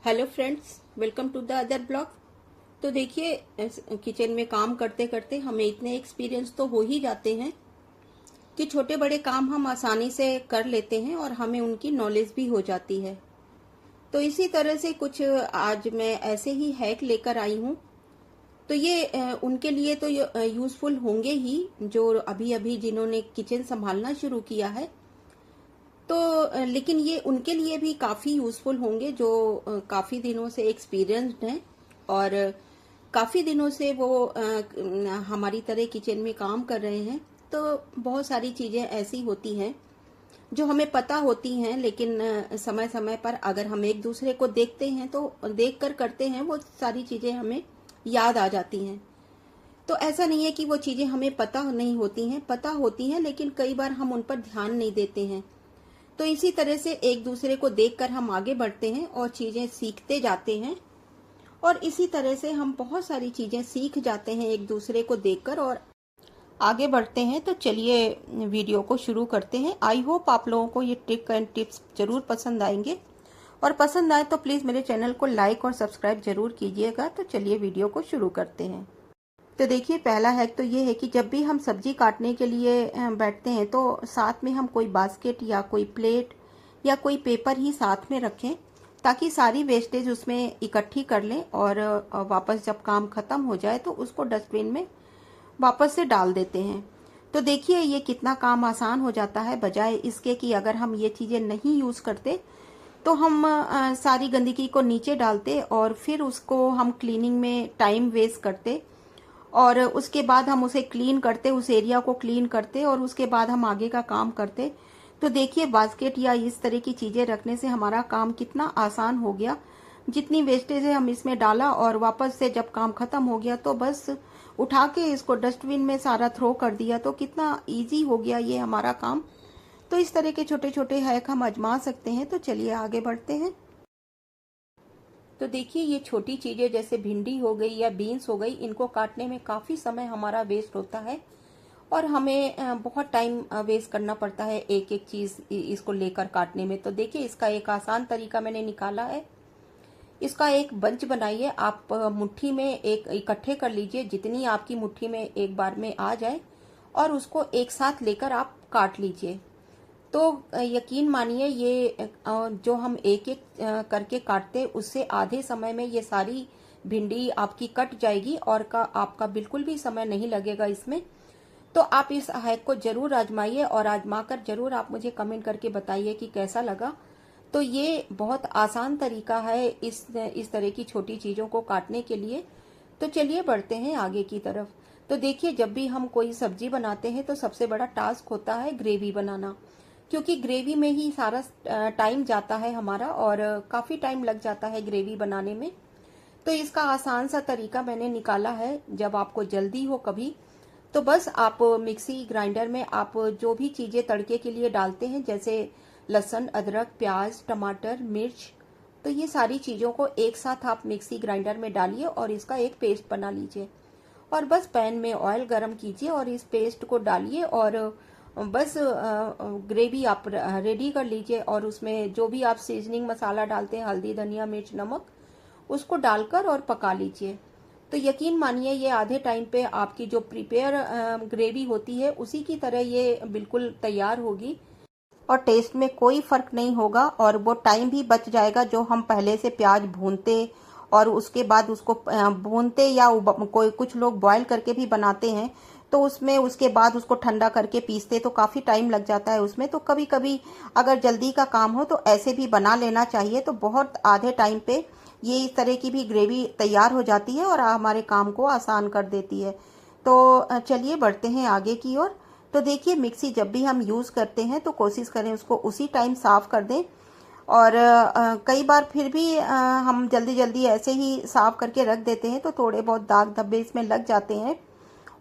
Hello friends, welcome to the other blog. तो देखिए, kitchen में काम करते करते हमें इतने एक्सपीरियंस तो हो ही जाते हैं कि छोटे बड़े काम हम आसानी से कर लेते हैं और हमें उनकी नॉलेज भी हो जाती है। तो इसी तरह से कुछ आज मैं ऐसे ही हैक लेकर आई हूँ। तो ये उनके लिए तो यूजफुल होंगे ही, जो अभी अभी जिन्होंने किचन संभालना शुरू किया है। तो लेकिन ये उनके लिए भी काफ़ी यूज़फुल होंगे जो काफ़ी दिनों से एक्सपीरियंस्ड हैं और काफ़ी दिनों से वो हमारी तरह किचन में काम कर रहे हैं। तो बहुत सारी चीज़ें ऐसी होती हैं जो हमें पता होती हैं, लेकिन समय समय पर अगर हम एक दूसरे को देखते हैं तो देख कर करते हैं, वो सारी चीज़ें हमें याद आ जाती हैं। तो ऐसा नहीं है कि वो चीज़ें हमें पता नहीं होती हैं, पता होती हैं, लेकिन कई बार हम उन पर ध्यान नहीं देते हैं। तो इसी तरह से एक दूसरे को देखकर हम आगे बढ़ते हैं और चीजें सीखते जाते हैं, और इसी तरह से हम बहुत सारी चीजें सीख जाते हैं एक दूसरे को देखकर और आगे बढ़ते हैं। तो चलिए वीडियो को शुरू करते हैं। आई होप आप लोगों को ये ट्रिक एंड टिप्स जरूर पसंद आएंगे, और पसंद आए तो प्लीज मेरे चैनल को लाइक और सब्सक्राइब जरूर कीजिएगा। तो चलिए वीडियो को शुरू करते हैं। तो देखिए, पहला हैक तो ये है कि जब भी हम सब्जी काटने के लिए बैठते हैं तो साथ में हम कोई बास्केट या कोई प्लेट या कोई पेपर ही साथ में रखें, ताकि सारी वेस्टेज उसमें इकट्ठी कर लें और वापस जब काम खत्म हो जाए तो उसको डस्टबिन में वापस से डाल देते हैं। तो देखिए ये कितना काम आसान हो जाता है, बजाय इसके कि अगर हम ये चीज़ें नहीं यूज़ करते तो हम सारी गंदगी को नीचे डालते और फिर उसको हम क्लीनिंग में टाइम वेस्ट करते, और उसके बाद हम उसे क्लीन करते, उस एरिया को क्लीन करते और उसके बाद हम आगे का काम करते। तो देखिए बास्केट या इस तरह की चीजें रखने से हमारा काम कितना आसान हो गया। जितनी वेस्टेज है हम इसमें डाला और वापस से जब काम खत्म हो गया तो बस उठा के इसको डस्टबिन में सारा थ्रो कर दिया। तो कितना इजी हो गया ये हमारा काम। तो इस तरह के छोटे छोटे हैक हम आजमा सकते हैं। तो चलिए आगे बढ़ते हैं। तो देखिए, ये छोटी चीजें जैसे भिंडी हो गई या बीन्स हो गई, इनको काटने में काफी समय हमारा वेस्ट होता है और हमें बहुत टाइम वेस्ट करना पड़ता है एक एक चीज इसको लेकर काटने में। तो देखिए, इसका एक आसान तरीका मैंने निकाला है। इसका एक बंच बनाइए। आप मुट्ठी में एक इकट्ठे कर लीजिए, जितनी आपकी मुट्ठी में एक बार में आ जाए, और उसको एक साथ लेकर आप काट लीजिए। तो यकीन मानिए ये जो हम एक एक करके काटते उससे आधे समय में ये सारी भिंडी आपकी कट जाएगी और आपका बिल्कुल भी समय नहीं लगेगा इसमें। तो आप इस हैक को जरूर आजमाइए और आजमा कर जरूर आप मुझे कमेंट करके बताइए कि कैसा लगा। तो ये बहुत आसान तरीका है इस तरह की छोटी चीजों को काटने के लिए। तो चलिए बढ़ते हैं आगे की तरफ। तो देखिए, जब भी हम कोई सब्जी बनाते हैं तो सबसे बड़ा टास्क होता है ग्रेवी बनाना, क्योंकि ग्रेवी में ही सारा टाइम जाता है हमारा और काफ़ी टाइम लग जाता है ग्रेवी बनाने में। तो इसका आसान सा तरीका मैंने निकाला है। जब आपको जल्दी हो कभी, तो बस आप मिक्सी ग्राइंडर में आप जो भी चीज़ें तड़के के लिए डालते हैं, जैसे लहसुन, अदरक, प्याज, टमाटर, मिर्च, तो ये सारी चीज़ों को एक साथ आप मिक्सी ग्राइंडर में डालिए और इसका एक पेस्ट बना लीजिए। और बस पैन में ऑयल गरम कीजिए और इस पेस्ट को डालिए और बस ग्रेवी आप रेडी कर लीजिए। और उसमें जो भी आप सीजनिंग मसाला डालते हैं, हल्दी, धनिया, मिर्च, नमक, उसको डालकर और पका लीजिए। तो यकीन मानिए ये आधे टाइम पे आपकी जो प्रिपेयर ग्रेवी होती है उसी की तरह ये बिल्कुल तैयार होगी, और टेस्ट में कोई फर्क नहीं होगा और वो टाइम भी बच जाएगा जो हम पहले से प्याज भूनते और उसके बाद उसको भूनते, या कोई कुछ लोग बॉईल करके भी बनाते हैं तो उसमें उसके बाद उसको ठंडा करके पीसते, तो काफ़ी टाइम लग जाता है उसमें। तो कभी कभी अगर जल्दी का काम हो तो ऐसे भी बना लेना चाहिए। तो बहुत आधे टाइम पे ये इस तरह की भी ग्रेवी तैयार हो जाती है और हमारे काम को आसान कर देती है। तो चलिए बढ़ते हैं आगे की ओर। तो देखिए, मिक्सी जब भी हम यूज़ करते हैं तो कोशिश करें उसको उसी टाइम साफ़ कर दें। और कई बार फिर भी हम जल्दी जल्दी ऐसे ही साफ़ करके रख देते हैं तो थोड़े बहुत दाग धब्बे इसमें लग जाते हैं,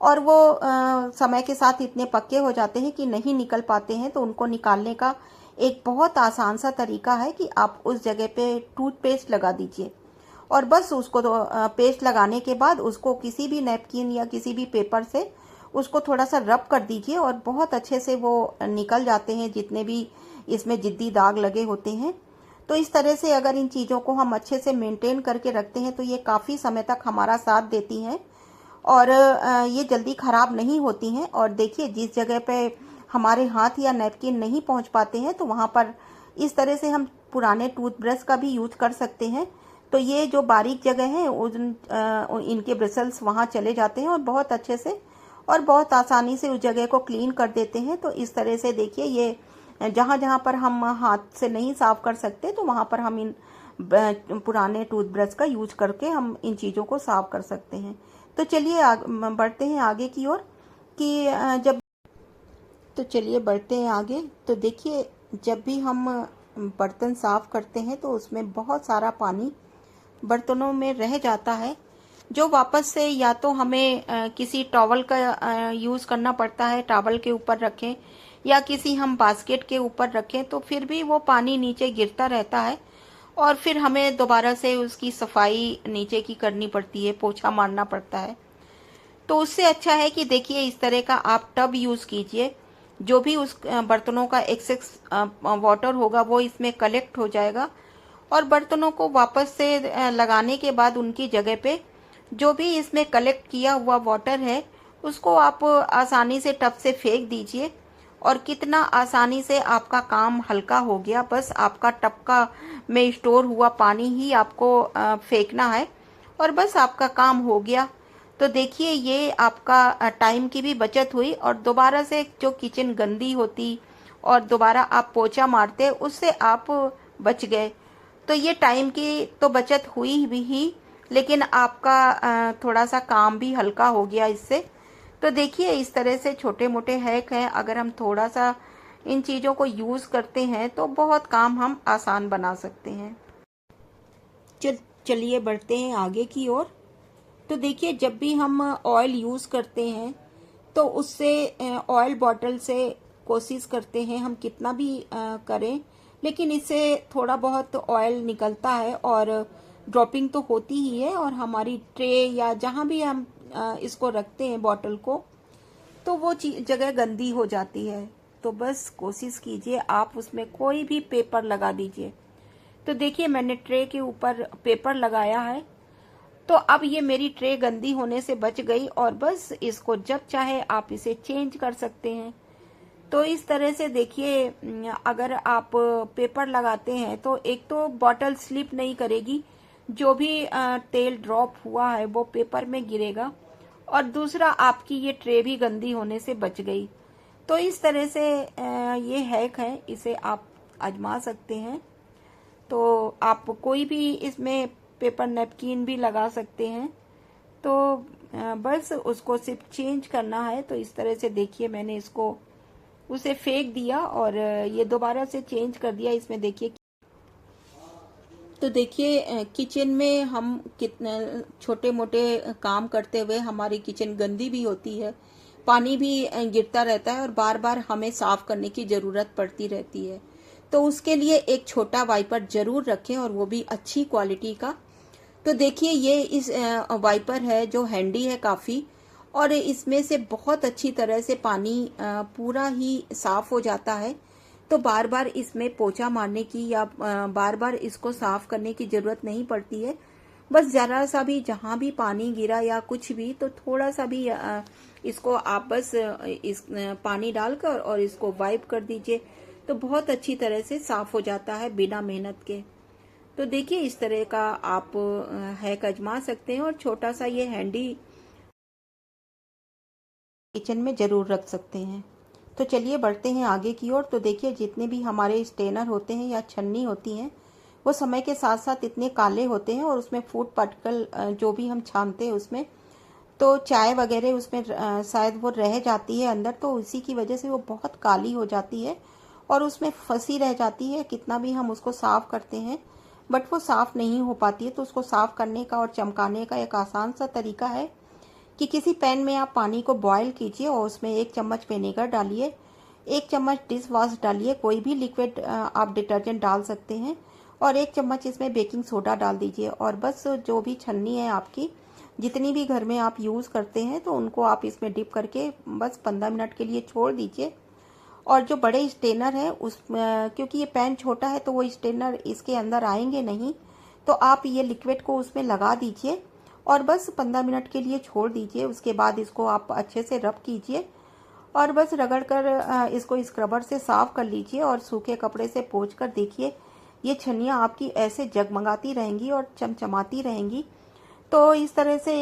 और वो समय के साथ इतने पक्के हो जाते हैं कि नहीं निकल पाते हैं। तो उनको निकालने का एक बहुत आसान सा तरीका है कि आप उस जगह पे टूथपेस्ट लगा दीजिए, और बस उसको तो पेस्ट लगाने के बाद उसको किसी भी नैपकिन या किसी भी पेपर से उसको थोड़ा सा रब कर दीजिए और बहुत अच्छे से वो निकल जाते हैं जितने भी इसमें जिद्दी दाग लगे होते हैं। तो इस तरह से अगर इन चीज़ों को हम अच्छे से मेंटेन करके रखते हैं तो ये काफ़ी समय तक हमारा साथ देती हैं और ये जल्दी ख़राब नहीं होती हैं। और देखिए, जिस जगह पे हमारे हाथ या नैपकिन नहीं पहुंच पाते हैं तो वहाँ पर इस तरह से हम पुराने टूथब्रश का भी यूज कर सकते हैं। तो ये जो बारीक जगह है इनके ब्रिसल्स वहाँ चले जाते हैं और बहुत अच्छे से और बहुत आसानी से उस जगह को क्लीन कर देते हैं। तो इस तरह से देखिए, ये जहाँ जहाँ पर हम हाथ से नहीं साफ कर सकते तो वहाँ पर हम इन पुराने टूथब्रश का यूज करके हम इन चीज़ों को साफ कर सकते हैं। तो चलिए बढ़ते हैं आगे की ओर कि चलिए बढ़ते हैं आगे। तो देखिए, जब भी हम बर्तन साफ करते हैं तो उसमें बहुत सारा पानी बर्तनों में रह जाता है, जो वापस से या तो हमें किसी टॉवल का यूज़ करना पड़ता है, टॉवल के ऊपर रखें या किसी हम बास्केट के ऊपर रखें, तो फिर भी वो पानी नीचे गिरता रहता है और फिर हमें दोबारा से उसकी सफाई नीचे की करनी पड़ती है, पोछा मारना पड़ता है। तो उससे अच्छा है कि देखिए, इस तरह का आप टब यूज़ कीजिए। जो भी उस बर्तनों का एक्सेस वाटर होगा वो इसमें कलेक्ट हो जाएगा और बर्तनों को वापस से लगाने के बाद उनकी जगह पे जो भी इसमें कलेक्ट किया हुआ वाटर है उसको आप आसानी से टब से फेंक दीजिए और कितना आसानी से आपका काम हल्का हो गया। बस आपका टब का में स्टोर हुआ पानी ही आपको फेंकना है और बस आपका काम हो गया। तो देखिए, ये आपका टाइम की भी बचत हुई और दोबारा से जो किचन गंदी होती और दोबारा आप पोछा मारते उससे आप बच गए। तो ये टाइम की तो बचत हुई भी ही, लेकिन आपका थोड़ा सा काम भी हल्का हो गया इससे। तो देखिए, इस तरह से छोटे मोटे हैक हैं, अगर हम थोड़ा सा इन चीज़ों को यूज़ करते हैं तो बहुत काम हम आसान बना सकते हैं। चलिए बढ़ते हैं आगे की ओर। तो देखिए, जब भी हम ऑयल यूज़ करते हैं तो उससे ऑयल बॉटल से कोशिश करते हैं हम कितना भी करें, लेकिन इससे थोड़ा बहुत ऑयल निकलता है और ड्रॉपिंग तो होती ही है और हमारी ट्रे या जहाँ भी हम इसको रखते हैं बॉटल को, तो वो जगह गंदी हो जाती है। तो बस कोशिश कीजिए आप उसमें कोई भी पेपर लगा दीजिए। तो देखिए, मैंने ट्रे के ऊपर पेपर लगाया है, तो अब ये मेरी ट्रे गंदी होने से बच गई और बस इसको जब चाहे आप इसे चेंज कर सकते हैं। तो इस तरह से देखिए, अगर आप पेपर लगाते हैं तो एक तो बॉटल स्लिप नहीं करेगी, जो भी तेल ड्रॉप हुआ है वो पेपर में गिरेगा और दूसरा आपकी ये ट्रे भी गंदी होने से बच गई। तो इस तरह से ये हैक है, इसे आप आजमा सकते हैं। तो आप कोई भी इसमें पेपर नैपकिन भी लगा सकते हैं। तो बस उसको सिर्फ चेंज करना है। तो इस तरह से देखिए, मैंने इसको उसे फेंक दिया और ये दोबारा से चेंज कर दिया। इसमें देखिए, तो देखिए किचन में हम कितने छोटे मोटे काम करते हुए हमारी किचन गंदी भी होती है, पानी भी गिरता रहता है और बार बार हमें साफ करने की ज़रूरत पड़ती रहती है। तो उसके लिए एक छोटा वाइपर ज़रूर रखें और वो भी अच्छी क्वालिटी का। तो देखिए, ये इस वाइपर है जो हैंडी है काफ़ी, और इसमें से बहुत अच्छी तरह से पानी पूरा ही साफ हो जाता है। तो बार बार इसमें पोछा मारने की या बार बार इसको साफ करने की ज़रूरत नहीं पड़ती है। बस ज़रा सा भी जहाँ भी पानी गिरा या कुछ भी, तो थोड़ा सा भी इसको आप बस इस पानी डालकर और इसको वाइप कर दीजिए, तो बहुत अच्छी तरह से साफ हो जाता है बिना मेहनत के। तो देखिए, इस तरह का आप हैक आजमा सकते हैं और छोटा सा ये हैंडी किचन में ज़रूर रख सकते हैं। तो चलिए बढ़ते हैं आगे की ओर। तो देखिए, जितने भी हमारे स्टेनर होते हैं या छन्नी होती हैं वो समय के साथ साथ इतने काले होते हैं और उसमें फूड पार्टिकल जो भी हम छानते हैं उसमें, तो चाय वगैरह उसमें शायद वो रह जाती है अंदर, तो इसी की वजह से वो बहुत काली हो जाती है और उसमें फंसी रह जाती है। कितना भी हम उसको साफ़ करते हैं बट वो साफ़ नहीं हो पाती है। तो उसको साफ़ करने का और चमकाने का एक आसान सा तरीका है कि किसी पैन में आप पानी को बॉयल कीजिए और उसमें 1 चम्मच विनेगर डालिए, 1 चम्मच डिश वॉश डालिए, कोई भी लिक्विड आप डिटर्जेंट डाल सकते हैं, और 1 चम्मच इसमें बेकिंग सोडा डाल दीजिए। और बस जो भी छन्नी है आपकी, जितनी भी घर में आप यूज़ करते हैं, तो उनको आप इसमें डिप करके बस 15 मिनट के लिए छोड़ दीजिए और जो बड़े स्ट्रेनर है उस क्योंकि ये पैन छोटा है तो वो स्ट्रेनर इसके अंदर आएंगे नहीं, तो आप ये लिक्विड को उसमें लगा दीजिए और बस 15 मिनट के लिए छोड़ दीजिए। उसके बाद इसको आप अच्छे से रब कीजिए और बस रगड़ कर इसको स्क्रबर से साफ कर लीजिए और सूखे कपड़े से पोंछ कर देखिए ये छन्नियाँ आपकी ऐसे जगमगाती रहेंगी और चमचमाती रहेंगी। तो इस तरह से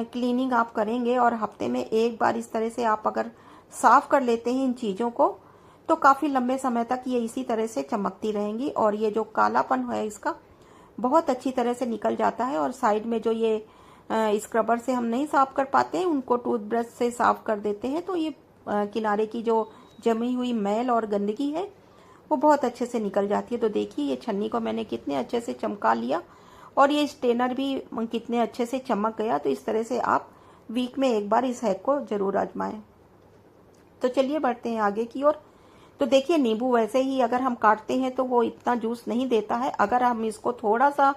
क्लीनिंग आप करेंगे और हफ्ते में एक बार इस तरह से आप अगर साफ कर लेते हैं इन चीज़ों को तो काफ़ी लंबे समय तक ये इसी तरह से चमकती रहेंगी और ये जो कालापन है इसका बहुत अच्छी तरह से निकल जाता है। और साइड में जो ये स्क्रबर से हम नहीं साफ कर पाते हैं उनको टूथब्रश से साफ कर देते हैं, तो ये किनारे की जो जमी हुई मैल और गंदगी है वो बहुत अच्छे से निकल जाती है। तो देखिए ये छन्नी को मैंने कितने अच्छे से चमका लिया और ये स्ट्रेनर भी कितने अच्छे से चमक गया। तो इस तरह से आप वीक में एक बार इस हैक को जरूर आजमाएं। तो चलिए बढ़ते हैं आगे की ओर। तो देखिए नींबू वैसे ही अगर हम काटते हैं तो वो इतना जूस नहीं देता है। अगर हम इसको थोड़ा सा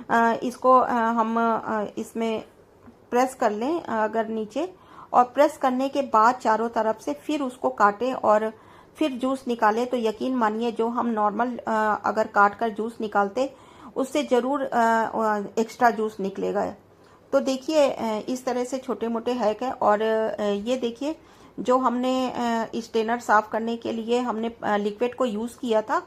हम इसमें प्रेस कर लें अगर नीचे, और प्रेस करने के बाद चारों तरफ से फिर उसको काटें और फिर जूस निकालें, तो यकीन मानिए जो हम नॉर्मल अगर काट कर जूस निकालते उससे ज़रूर एक्स्ट्रा जूस निकलेगा। तो देखिए इस तरह से छोटे मोटे हैक है। और ये देखिए जो हमने स्ट्रेनर साफ करने के लिए हमने लिक्विड को यूज़ किया था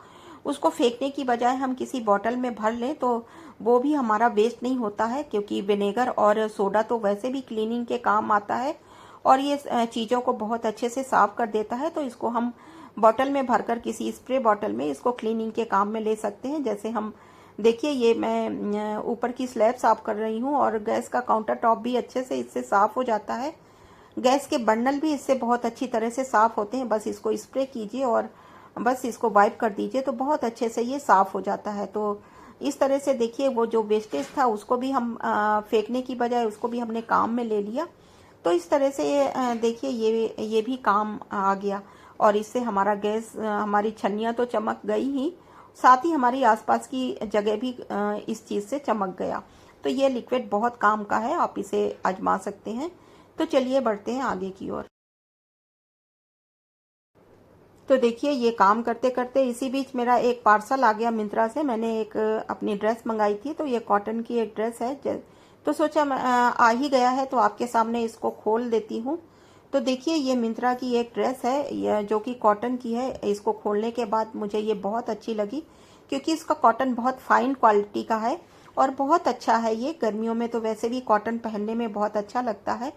उसको फेंकने की बजाय हम किसी बॉटल में भर लें तो वो भी हमारा वेस्ट नहीं होता है, क्योंकि विनेगर और सोडा तो वैसे भी क्लीनिंग के काम आता है और ये चीज़ों को बहुत अच्छे से साफ कर देता है। तो इसको हम बॉटल में भरकर किसी स्प्रे बॉटल में इसको क्लीनिंग के काम में ले सकते हैं। जैसे हम देखिए ये मैं ऊपर की स्लैब साफ कर रही हूँ और गैस का काउंटर टॉप भी अच्छे से इससे साफ हो जाता है। गैस के बर्नल भी इससे बहुत अच्छी तरह से साफ होते हैं। बस इसको स्प्रे कीजिए और बस इसको वाइप कर दीजिए तो बहुत अच्छे से ये साफ हो जाता है। तो इस तरह से देखिए वो जो वेस्टेज था उसको भी हम फेंकने की बजाय उसको भी हमने काम में ले लिया। तो इस तरह से देखिए ये भी काम आ गया और इससे हमारा गैस हमारी छन्नियाँ तो चमक गई ही, साथ ही हमारी आसपास की जगह भी इस चीज़ से चमक गया। तो ये लिक्विड बहुत काम का है, आप इसे आजमा सकते हैं। तो चलिए बढ़ते हैं आगे की ओर। तो देखिए ये काम करते करते इसी बीच मेरा एक पार्सल आ गया मिंत्रा से। मैंने एक अपनी ड्रेस मंगाई थी, तो ये कॉटन की एक ड्रेस है। तो सोचा आ ही गया है तो आपके सामने इसको खोल देती हूँ। तो देखिए ये मिंत्रा की एक ड्रेस है जो कि कॉटन की है। इसको खोलने के बाद मुझे ये बहुत अच्छी लगी क्योंकि इसका कॉटन बहुत फाइन क्वालिटी का है और बहुत अच्छा है। ये गर्मियों में तो वैसे भी कॉटन पहनने में बहुत अच्छा लगता है,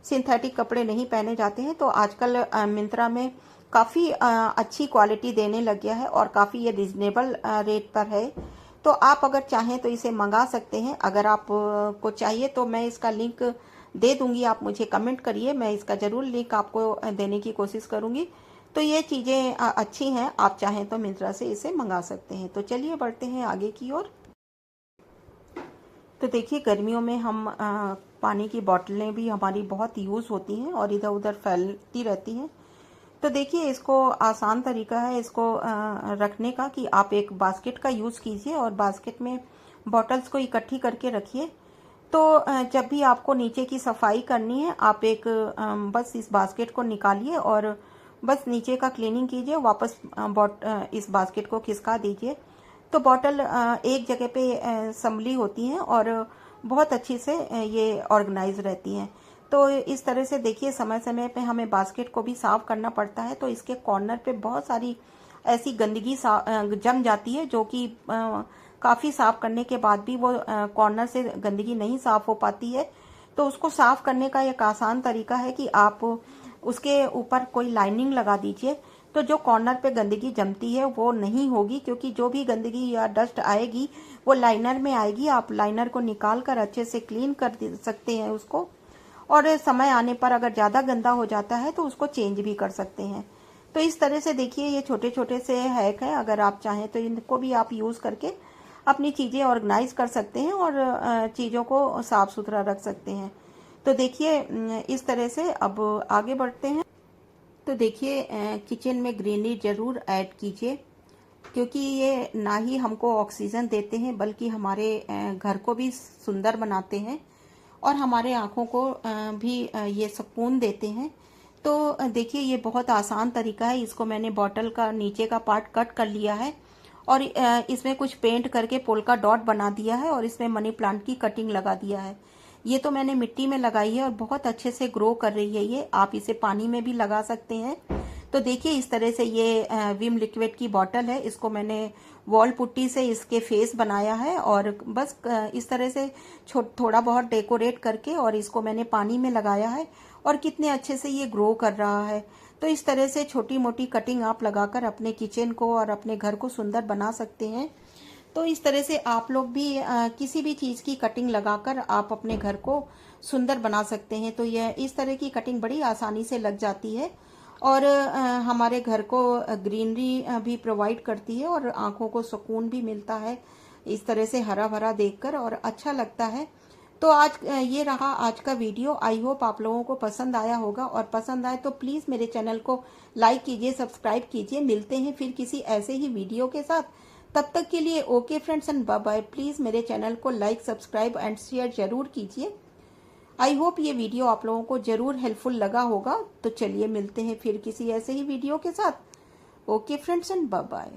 सिंथेटिक कपड़े नहीं पहने जाते हैं। तो आजकल मिंत्रा में काफ़ी अच्छी क्वालिटी देने लग गया है और काफ़ी ये रिजनेबल रेट पर है। तो आप अगर चाहें तो इसे मंगा सकते हैं। अगर आप को चाहिए तो मैं इसका लिंक दे दूंगी, आप मुझे कमेंट करिए, मैं इसका ज़रूर लिंक आपको देने की कोशिश करूंगी। तो ये चीज़ें अच्छी हैं, आप चाहें तो मिंत्रा से इसे मंगा सकते हैं। तो चलिए बढ़ते हैं आगे की ओर। तो देखिए गर्मियों में हम पानी की बोतलें भी हमारी बहुत यूज़ होती हैं और इधर उधर फैलती रहती हैं। तो देखिए इसको आसान तरीका है इसको रखने का कि आप एक बास्केट का यूज़ कीजिए और बास्केट में बॉटल्स को इकट्ठी करके रखिए। तो जब भी आपको नीचे की सफाई करनी है आप एक बस इस बास्केट को निकालिए और बस नीचे का क्लीनिंग कीजिए, वापस इस बास्केट को खिसका दीजिए। तो बॉटल एक जगह पे संभली होती हैं और बहुत अच्छी से ये ऑर्गेनाइज रहती हैं। तो इस तरह से देखिए समय समय पे हमें बास्केट को भी साफ करना पड़ता है। तो इसके कॉर्नर पे बहुत सारी ऐसी गंदगी जम जाती है जो कि काफ़ी साफ करने के बाद भी वो कॉर्नर से गंदगी नहीं साफ हो पाती है। तो उसको साफ करने का एक आसान तरीका है कि आप उसके ऊपर कोई लाइनिंग लगा दीजिए। तो जो कॉर्नर पे गंदगी जमती है वो नहीं होगी, क्योंकि जो भी गंदगी या डस्ट आएगी वो लाइनर में आएगी। आप लाइनर को निकाल कर अच्छे से क्लीन कर सकते हैं उसको, और समय आने पर अगर ज़्यादा गंदा हो जाता है तो उसको चेंज भी कर सकते हैं। तो इस तरह से देखिए ये छोटे छोटे से हैक हैं, अगर आप चाहें तो इनको भी आप यूज़ करके अपनी चीज़ें ऑर्गेनाइज कर सकते हैं और चीज़ों को साफ सुथरा रख सकते हैं। तो देखिए इस तरह से अब आगे बढ़ते हैं। तो देखिए किचन में ग्रीनरी ज़रूर ऐड कीजिए, क्योंकि ये ना ही हमको ऑक्सीजन देते हैं बल्कि हमारे घर को भी सुंदर बनाते हैं और हमारे आँखों को भी ये सुकून देते हैं। तो देखिए ये बहुत आसान तरीका है। इसको मैंने बॉटल का नीचे का पार्ट कट कर लिया है और इसमें कुछ पेंट करके पोल्का डॉट बना दिया है और इसमें मनी प्लांट की कटिंग लगा दिया है। ये तो मैंने मिट्टी में लगाई है और बहुत अच्छे से ग्रो कर रही है ये। आप इसे पानी में भी लगा सकते हैं। तो देखिए इस तरह से ये विम लिक्विड की बॉटल है। इसको मैंने वॉल पुट्टी से इसके फेस बनाया है और बस इस तरह से थोड़ा बहुत डेकोरेट करके और इसको मैंने पानी में लगाया है और कितने अच्छे से ये ग्रो कर रहा है। तो इस तरह से छोटी मोटी कटिंग आप लगाकर अपने किचन को और अपने घर को सुंदर बना सकते हैं। तो इस तरह से आप लोग भी किसी भी चीज़ की कटिंग लगाकर आप अपने घर को सुंदर बना सकते हैं। तो यह इस तरह की कटिंग बड़ी आसानी से लग जाती है और हमारे घर को ग्रीनरी भी प्रोवाइड करती है और आंखों को सुकून भी मिलता है इस तरह से हरा भरा देखकर और अच्छा लगता है। तो आज ये रहा आज का वीडियो। आई होप आप लोगों को पसंद आया होगा और पसंद आए तो प्लीज़ मेरे चैनल को लाइक कीजिए, सब्सक्राइब कीजिए। मिलते हैं फिर किसी ऐसे ही वीडियो के साथ। तब तक के लिए okay friends and bye bye. Please मेरे चैनल को लाइक, सब्सक्राइब एंड शेयर जरूर कीजिए। आई होप ये वीडियो आप लोगों को जरूर हेल्पफुल लगा होगा। तो चलिए मिलते हैं फिर किसी ऐसे ही वीडियो के साथ। Okay friends and bye bye.